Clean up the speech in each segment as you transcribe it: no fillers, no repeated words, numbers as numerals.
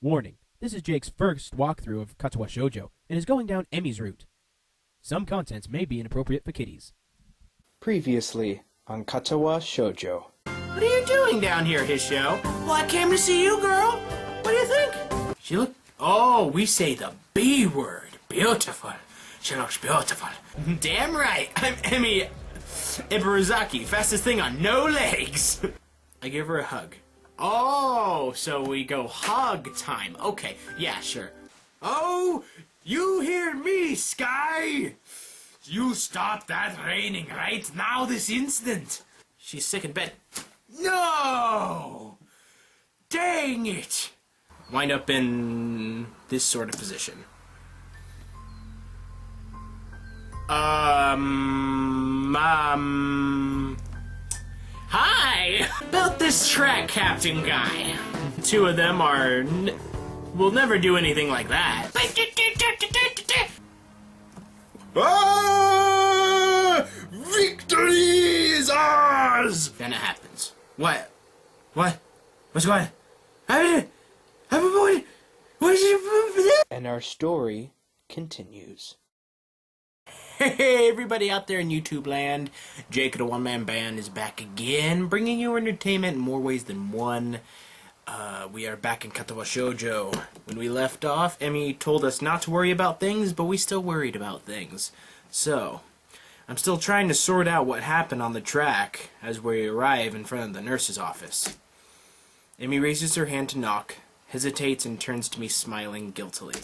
Warning, this is Jake's first walkthrough of Katawa Shoujo and is going down Emmy's route. Some contents may be inappropriate for kiddies. Previously on Katawa Shoujo. What are you doing down here, Hishio? Well, I came to see you, girl. What do you think? She look... Oh, we say the B word. Beautiful. She looks beautiful. Damn right. I'm Emmy Ibaruzaki, fastest thing on no legs. I give her a hug. Oh, so we go hug time. Okay, yeah, sure. Oh, you hear me, Sky? You stop that raining right now, this instant. She's sick in bed. No! Dang it! Wind up in this sort of position. Hi! About this track captain guy. Two of them are... will never do anything like that. Ah! Victory is ours! Then it happens. What? What? What's going on? And our story continues. Hey, everybody out there in YouTube land, Jake of the OneManBand is back again, bringing you entertainment in more ways than one. We are back in Katawa Shoujo. When we left off, Emmy told us not to worry about things, but we still worried about things. So, I'm still trying to sort out what happened on the track as we arrive in front of the nurse's office. Emmy raises her hand to knock, hesitates, and turns to me smiling guiltily.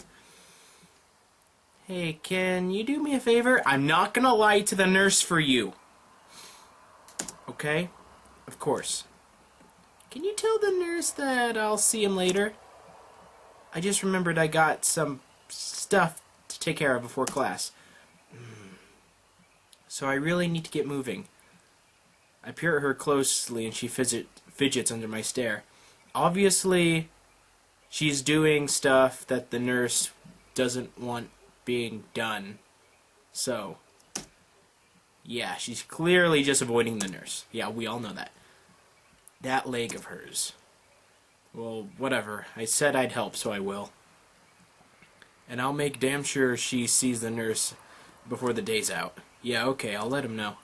Hey, can you do me a favor? I'm not gonna lie to the nurse for you. Okay? Of course. Can you tell the nurse that I'll see him later? I just remembered I got some stuff to take care of before class. So I really need to get moving. I peer at her closely and she fidgets under my stare. Obviously, she's doing stuff that the nurse doesn't want being done. So, yeah, she's clearly just avoiding the nurse. Yeah, we all know that. That leg of hers. Well, whatever. I said I'd help, so I will. And I'll make damn sure she sees the nurse before the day's out. Yeah, okay, I'll let him know.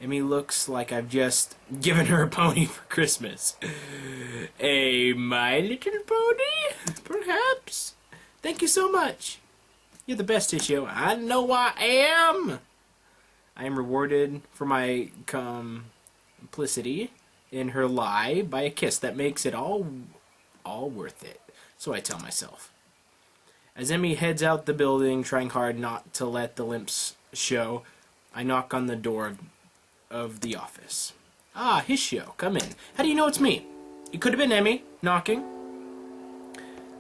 Emmy looks like I've just given her a pony for Christmas. A My Little Pony? Perhaps? Thank you so much. You're the best, Hishio. I know I am. I am rewarded for my complicity in her lie by a kiss that makes it all worth it. So I tell myself. As Emmy heads out the building, trying hard not to let the limps show, I knock on the door of the office. Ah, Hishio, come in. How do you know it's me? It could have been Emmy knocking.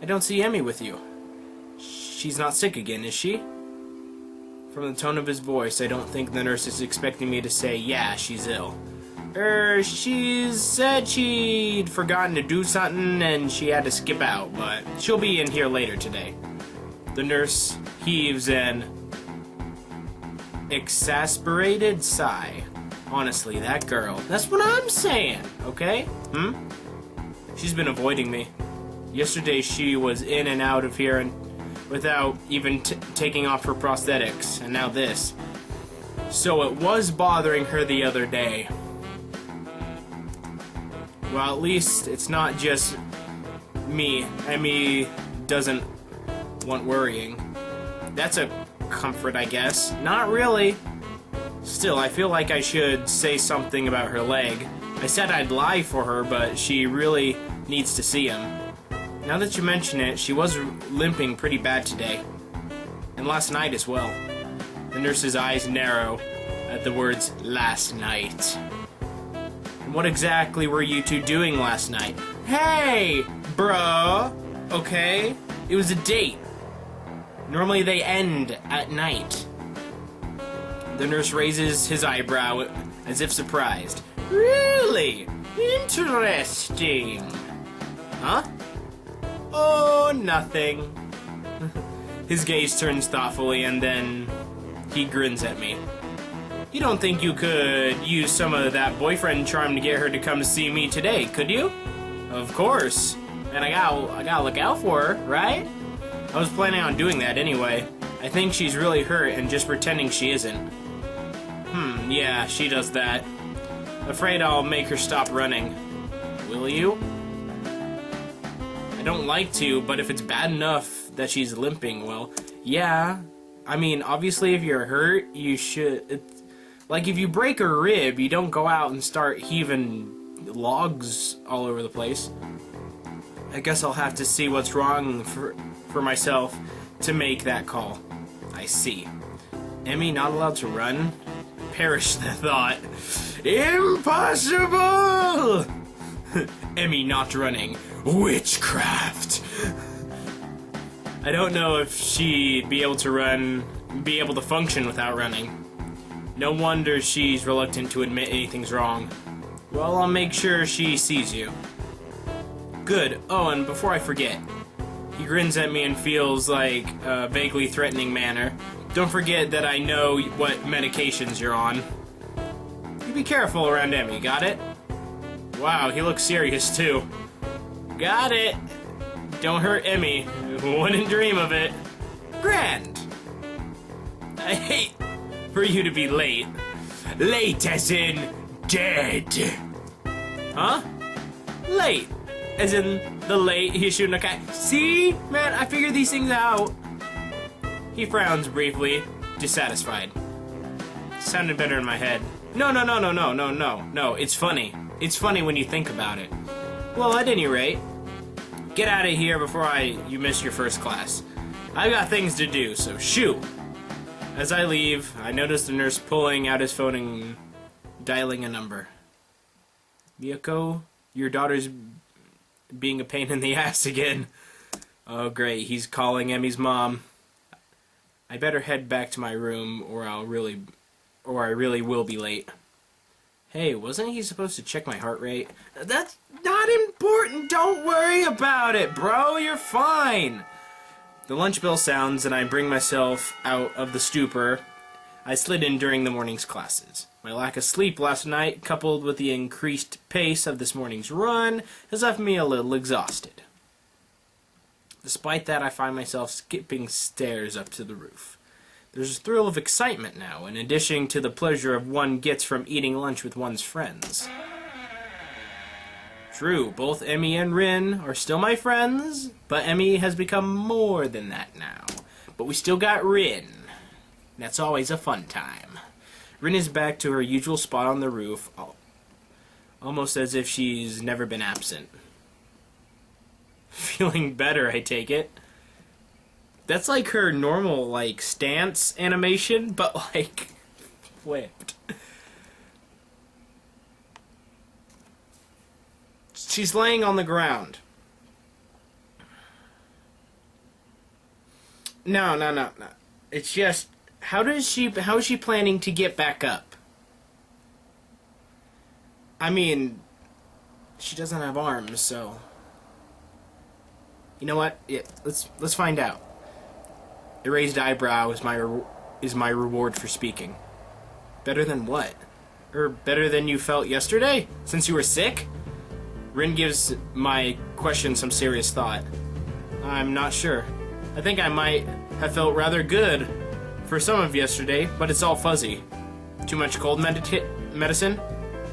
I don't see Emmy with you. She's not sick again, is she? From the tone of his voice, I don't think the nurse is expecting me to say, yeah, she's ill. She said she'd forgotten to do something and she had to skip out, but she'll be in here later today. The nurse heaves an exasperated sigh. Honestly, that girl, that's what I'm saying, okay? She's been avoiding me. Yesterday she was in and out of here and without even taking off her prosthetics, and now this. So it was bothering her the other day. Well, at least it's not just me. Emmy doesn't want worrying. That's a comfort, I guess. Not really. Still, I feel like I should say something about her leg. I said I'd lie for her, but she really needs to see him. Now that you mention it, she was limping pretty bad today. And last night as well. The nurse's eyes narrow at the words, last night. And what exactly were you two doing last night? Hey, bruh. Okay? It was a date. Normally they end at night. The nurse raises his eyebrow as if surprised. Really? Interesting. Huh? Oh, nothing. His gaze turns thoughtfully and then he grins at me. You don't think you could use some of that boyfriend charm to get her to come see me today, could you? Of course. And I gotta look out for her, right? I was planning on doing that anyway. I think she's really hurt and just pretending she isn't. Yeah, she does that. Afraid I'll make her stop running. Will you? I don't like to, but if it's bad enough that she's limping, well, yeah. I mean, obviously if you're hurt, you should... Like, if you break a rib, you don't go out and start heaving logs all over the place. I guess I'll have to see what's wrong for myself to make that call. I see. Emmy not allowed to run? Perish the thought. Impossible! Emmy not running. Witchcraft! I don't know if she'd be able to function without running. No wonder she's reluctant to admit anything's wrong. Well, I'll make sure she sees you. Good. Oh, and before I forget, he grins at me and feels like a vaguely threatening manner. Don't forget that I know what medications you're on. You be careful around Emmy, got it? Wow, he looks serious too. Got it. Don't hurt Emmy. Wouldn't dream of it. Grand. I hate for you to be late. Late as in dead. Huh? Late. As in the late he's shooting a cat. See? Man, I figured these things out. He frowns briefly, dissatisfied. Sounded better in my head. No, it's funny. It's funny when you think about it. Well, at any rate, get out of here before you miss your first class. I've got things to do, so shoo! As I leave, I notice the nurse pulling out his phone and dialing a number. Miyako, your daughter's being a pain in the ass again. Oh great, he's calling Emmy's mom. I better head back to my room or I really will be late. Hey, wasn't he supposed to check my heart rate? That's not important, don't worry about it, bro, you're fine. The lunch bell sounds and I bring myself out of the stupor I slid in during the morning's classes. My lack of sleep last night, coupled with the increased pace of this morning's run, has left me a little exhausted. Despite that, I find myself skipping stairs up to the roof. There's a thrill of excitement now, in addition to the pleasure of one gets from eating lunch with one's friends. True, both Emmy and Rin are still my friends, but Emmy has become more than that now. But we still got Rin. That's always a fun time. Rin is back to her usual spot on the roof, almost as if she's never been absent. Feeling better, I take it. That's like her normal, like, stance animation, but, like, flipped. She's laying on the ground. No. It's just, how is she planning to get back up? I mean, she doesn't have arms, so... You know what? Yeah, let's find out. A raised eyebrow is my reward for speaking. Better than what? Or better than you felt yesterday? Since you were sick? Rin gives my question some serious thought. I'm not sure. I think I might have felt rather good for some of yesterday, but it's all fuzzy. Too much cold medicine?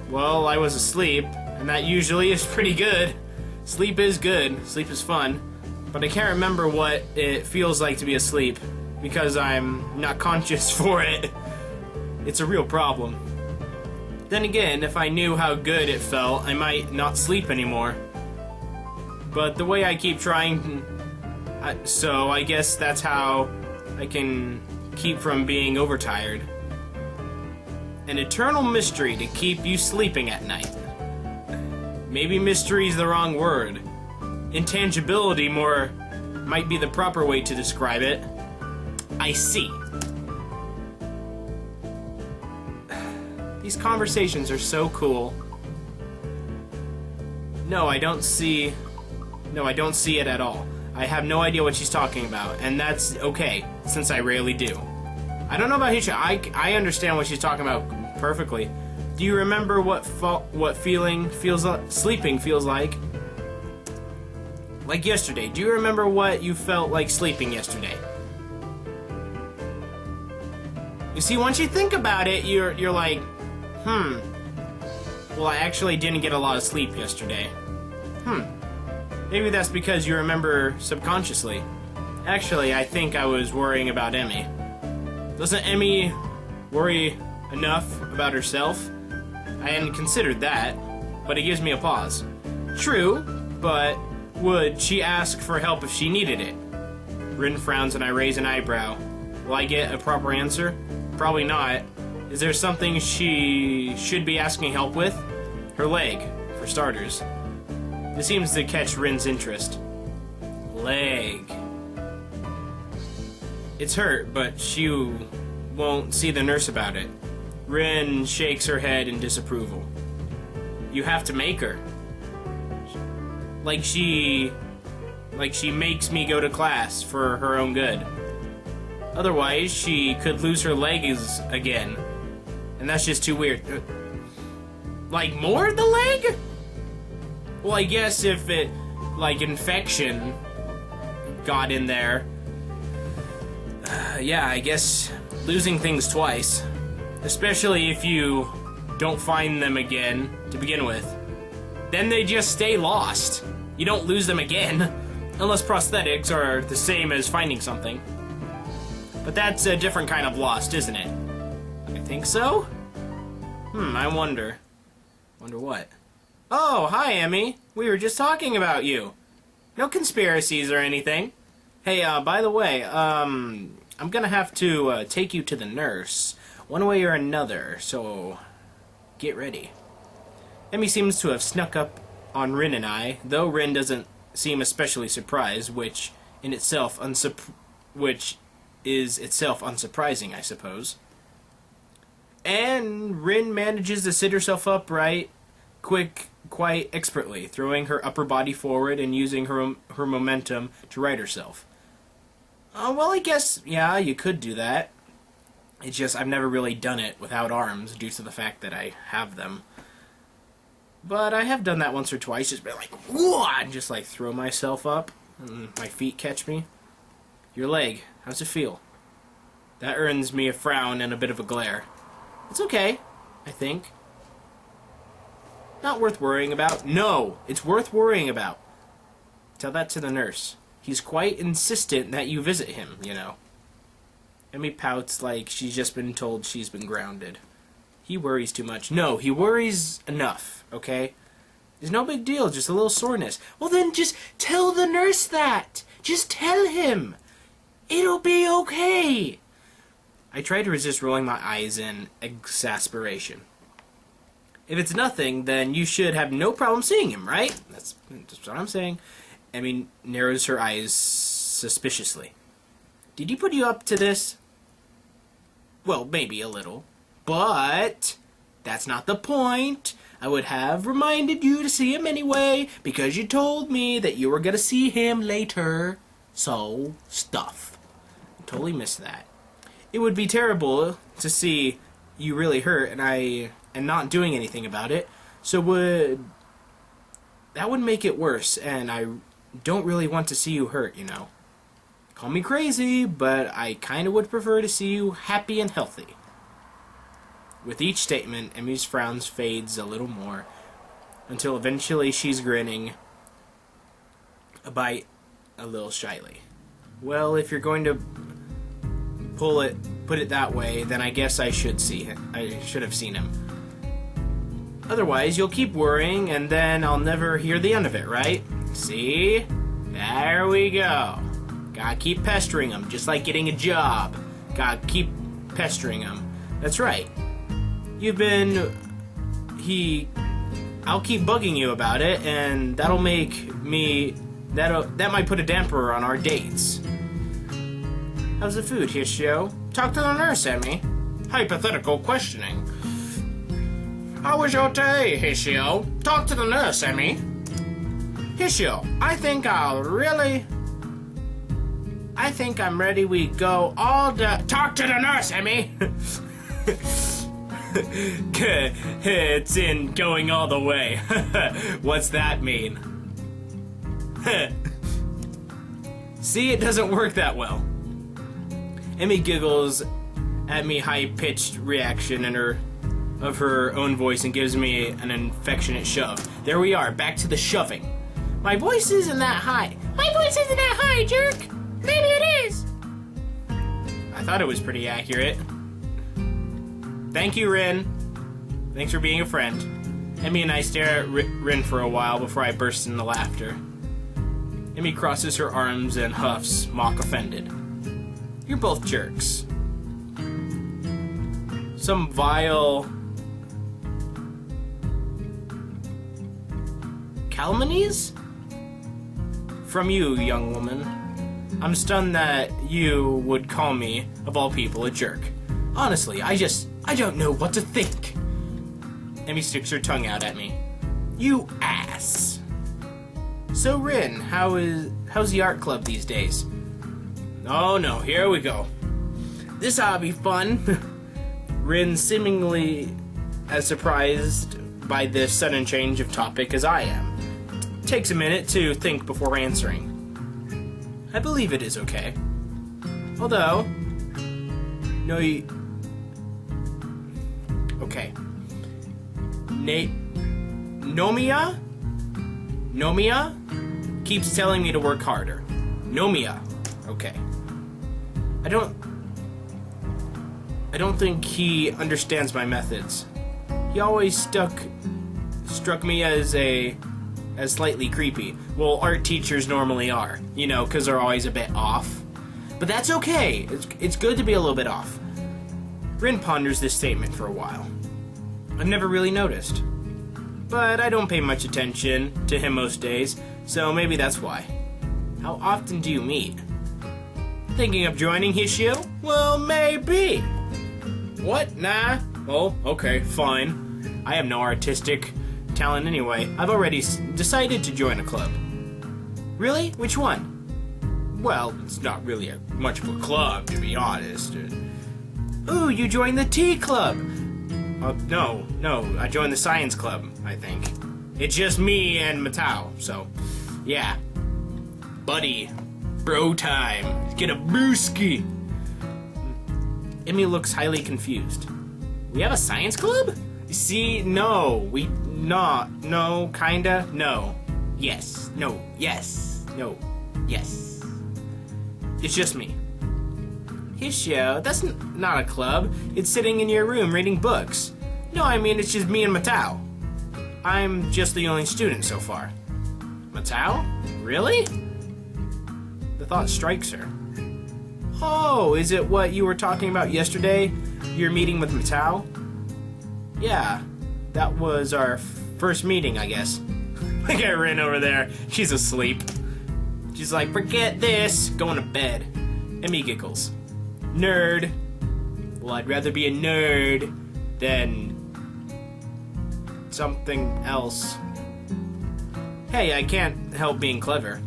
Well, I was asleep, and that usually is pretty good. Sleep is good. Sleep is fun. But I can't remember what it feels like to be asleep, because I'm not conscious for it. It's a real problem. Then again, if I knew how good it felt, I might not sleep anymore. But the way I keep trying, so I guess that's how I can keep from being overtired. An eternal mystery to keep you sleeping at night. Maybe mystery's the wrong word. Intangibility more might be the proper way to describe it. I see. These conversations are so cool. No, I don't see it at all. I have no idea what she's talking about, and that's okay, since I rarely do. I don't know about Hisha. I understand what she's talking about perfectly. Do you remember what sleeping feels like? Like yesterday. Do you remember what you felt like sleeping yesterday? You see, once you think about it, you're like, well, I actually didn't get a lot of sleep yesterday. Maybe that's because you remember subconsciously. Actually, I think I was worrying about Emmy. Doesn't Emmy worry enough about herself? I hadn't considered that, but it gives me a pause. True, but would she ask for help if she needed it? Rin frowns and I raise an eyebrow. Will I get a proper answer? Probably not. Is there something she should be asking help with? Her leg, for starters. This seems to catch Rin's interest. Leg. It's hurt, but she won't see the nurse about it. Rin shakes her head in disapproval. You have to make her. Like she makes me go to class for her own good. Otherwise, she could lose her legs again. And that's just too weird. Like, more of the leg? Well, I guess if it, like, infection got in there. Yeah, I guess losing things twice. Especially if you don't find them again to begin with. Then they just stay lost. You don't lose them again. Unless prosthetics are the same as finding something. But that's a different kind of lost, isn't it? I think so? I wonder. Wonder what? Oh, hi, Emmy. We were just talking about you. No conspiracies or anything. Hey, by the way, I'm gonna have to take you to the nurse. One way or another, so get ready. Emmy seems to have snuck up on Rin and I, though Rin doesn't seem especially surprised, which is itself unsurprising, I suppose. And Rin manages to sit herself upright, quite expertly, throwing her upper body forward and using her momentum to right herself. Well, I guess, yeah, you could do that. It's just I've never really done it without arms due to the fact that I have them. But I have done that once or twice, just been like, whoa, and just like throw myself up, and my feet catch me. Your leg, how's it feel? That earns me a frown and a bit of a glare. It's okay, I think. Not worth worrying about. No, it's worth worrying about. Tell that to the nurse. He's quite insistent that you visit him, you know. Emmy pouts like she's just been told she's been grounded. He worries too much. No, he worries enough, okay? It's no big deal, just a little soreness. Well then just tell the nurse that! Just tell him! It'll be okay! I try to resist rolling my eyes in exasperation. If it's nothing, then you should have no problem seeing him, right? That's what I'm saying. Emmy narrows her eyes suspiciously. Did he put you up to this? Well, maybe a little. But that's not the point. I would have reminded you to see him anyway, because you told me that you were going to see him later. So, stuff. I totally missed that. It would be terrible to see you really hurt and not doing anything about it. So that would make it worse, and I don't really want to see you hurt, you know. Call me crazy, but I kind of would prefer to see you happy and healthy. With each statement, Emmy's frowns fades a little more, until eventually she's grinning, a bite a little shyly. Well, if you're going to put it that way, then I guess I should see him. I should have seen him. Otherwise, you'll keep worrying, and then I'll never hear the end of it, right? See? There we go. Gotta keep pestering him, just like getting a job. Gotta keep pestering him. That's right. I'll keep bugging you about it, and that might put a damper on our dates. How's the food, Hishio? Talk to the nurse, Emmy. Hypothetical questioning. How was your day, Hishio? Talk to the nurse, Emmy. Hishio, I think I'm ready. We go all day. Talk to the nurse, Emmy. It's in going all the way. What's that mean? See, it doesn't work that well. Emmy giggles at me high-pitched reaction of her own voice and gives me an affectionate shove. There we are, back to the shoving. My voice isn't that high. My voice isn't that high, jerk. Maybe it is. I thought it was pretty accurate. Thank you, Rin. Thanks for being a friend. Emmy and I stare at Rin for a while before I burst into laughter. Emmy crosses her arms and huffs, mock offended. You're both jerks. Some vile calumnies? From you, young woman. I'm stunned that you would call me, of all people, a jerk. Honestly, I don't know what to think. Emmy sticks her tongue out at me. You ass. So, Rin, how's the art club these days? Oh no, here we go. This ought to be fun. Rin seemingly as surprised by this sudden change of topic as I am. Takes a minute to think before answering. I believe it is okay. Although, okay. Nomia keeps telling me to work harder. Nomia. Okay. I don't think he understands my methods. He always struck me as slightly creepy. Well, art teachers normally are, because they're always a bit off. But that's okay. It's good to be a little bit off. Rin ponders this statement for a while. I've never really noticed. But I don't pay much attention to him most days, so maybe that's why. How often do you meet? Thinking of joining Hishio? Well, maybe. What? Nah. Oh, okay, fine. I have no artistic talent anyway. I've already decided to join a club. Really? Which one? Well, it's not really much of a club, to be honest. Ooh, you joined the tea club! No, I joined the science club, I think. It's just me and Matao, so, yeah. Buddy, bro time. Get a brewski! Emmy looks highly confused. We have a science club? See, no, no, kinda, no. Yes, no, yes, no, yes. It's just me. Hishio, that's not a club. It's sitting in your room reading books. No, I mean, it's just me and Matao. I'm just the only student so far. Matao? Really? The thought strikes her. Oh, is it what you were talking about yesterday? Your meeting with Matao? Yeah, that was our first meeting, I guess. Look at Rin over there. She's asleep. She's like, forget this. Going to bed. Emmy giggles. Nerd. Well, I'd rather be a nerd than something else. Hey, I can't help being clever.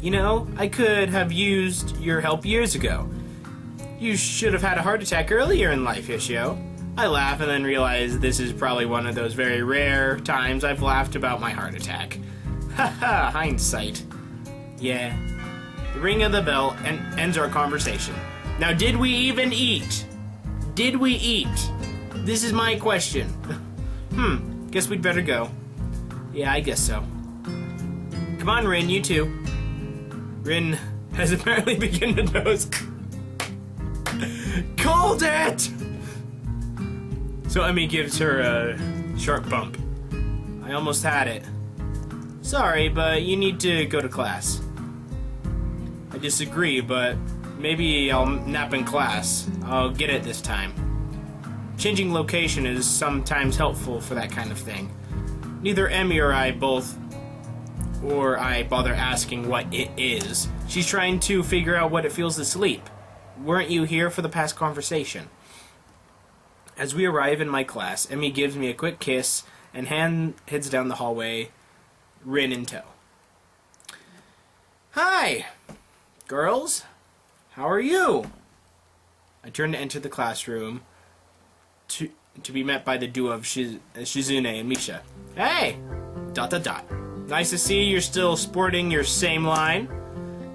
I could have used your help years ago. You should have had a heart attack earlier in life, Hishio. I laugh and then realize this is probably one of those very rare times I've laughed about my heart attack. Haha, hindsight. Yeah. The ring of the bell ends our conversation. Now, did we even eat? Did we eat? This is my question. Guess we'd better go. Yeah, I guess so. Come on, Rin, you too. Rin has apparently begun to doze. Called it! So Emmy gives her a sharp bump. I almost had it. Sorry, but you need to go to class. I disagree, but maybe I'll nap in class. I'll get it this time. Changing location is sometimes helpful for that kind of thing. Neither Emmy or I bother asking what it is. She's trying to figure out what it feels to sleep. Weren't you here for the past conversation? As we arrive in my class, Emmy gives me a quick kiss and heads down the hallway, Rin in tow. Hi, girls. How are you? I turn to enter the classroom to be met by the duo of Shizune and Misha. Hey! ... Nice to see you're still sporting your same line.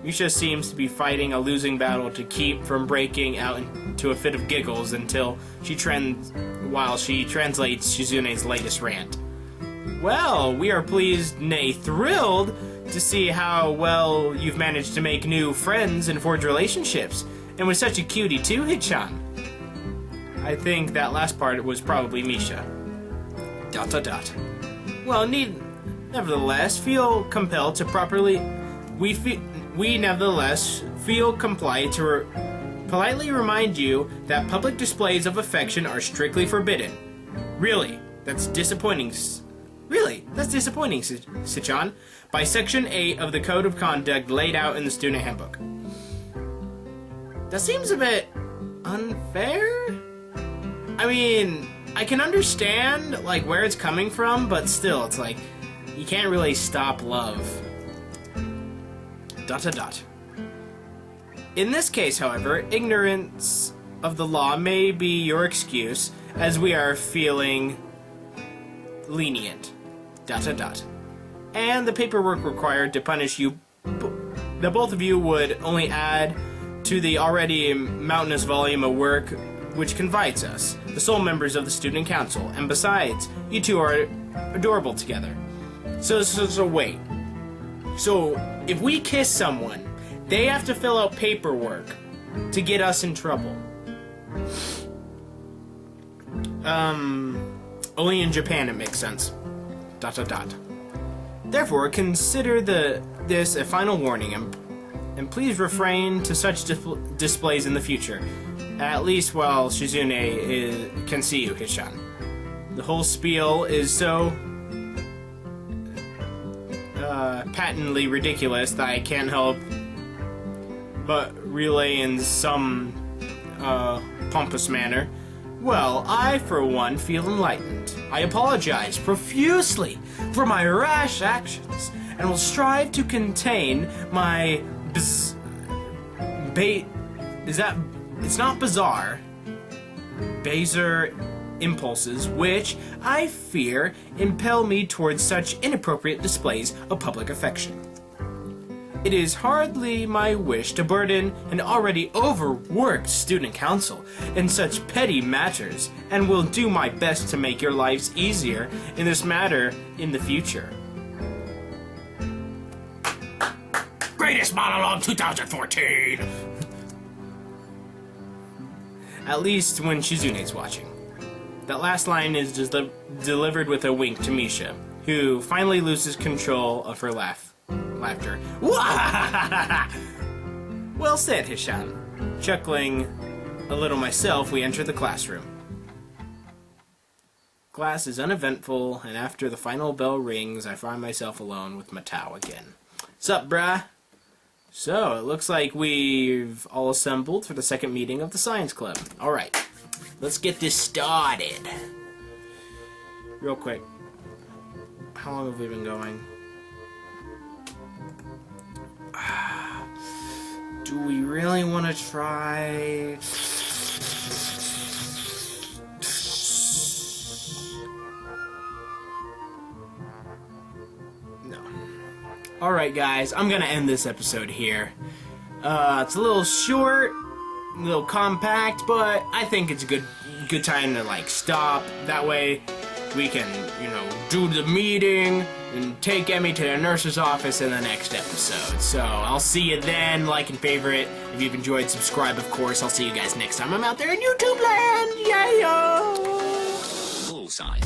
Misha seems to be fighting a losing battle to keep from breaking out into a fit of giggles until while she translates Shizune's latest rant. Well, we are pleased, nay thrilled, to see how well you've managed to make new friends and forge relationships. And with such a cutie too, Hichan. I think that last part was probably Misha. ... Well, nevertheless, feel compelled to properly... We nevertheless feel compelled to politely remind you that public displays of affection are strictly forbidden. Really, that's disappointing, Sichan, by Section 8 of the Code of Conduct laid out in the Student Handbook. That seems a bit unfair? I mean, I can understand, like, where it's coming from, but still, it's like, you can't really stop love. ... In this case, however, ignorance of the law may be your excuse, as we are feeling lenient. ... And the paperwork required to punish you, the both of you, would only add to the already mountainous volume of work which confides us, the sole members of the Student Council, and besides, you two are adorable together. So wait. So, if we kiss someone, they have to fill out paperwork to get us in trouble. Only in Japan it makes sense. ... Therefore, consider this a final warning, and please refrain to such displays in the future, at least while Shizune can see you, Hishan. The whole spiel is so patently ridiculous that I can't help but relay in some pompous manner. Well, I, for one, feel enlightened. I apologize profusely for my rash actions, and will strive to contain my it's not bizarre, baser impulses, which, I fear, impel me towards such inappropriate displays of public affection. It is hardly my wish to burden an already overworked student council in such petty matters, and will do my best to make your lives easier in this matter in the future. Greatest monologue 2014! At least when Shizune's watching. That last line is just delivered with a wink to Misha, who finally loses control of her laughter. Well said, Hishan. Chuckling a little myself, we enter the classroom. Class is uneventful, and after the final bell rings, I find myself alone with Matao again. Sup, brah? So, it looks like we've all assembled for the second meeting of the Science Club. Alright, let's get this started. Real quick. How long have we been going? Do we really want to try... No. Alright guys, I'm gonna end this episode here. It's a little short, a little compact, but I think it's a good time to like stop. That way we can, do the meeting and take Emmy to the nurse's office in the next episode. So I'll see you then. Like and favorite. If you've enjoyed, subscribe, of course. I'll see you guys next time I'm out there in YouTube land. Yeah, yo! Bullseye.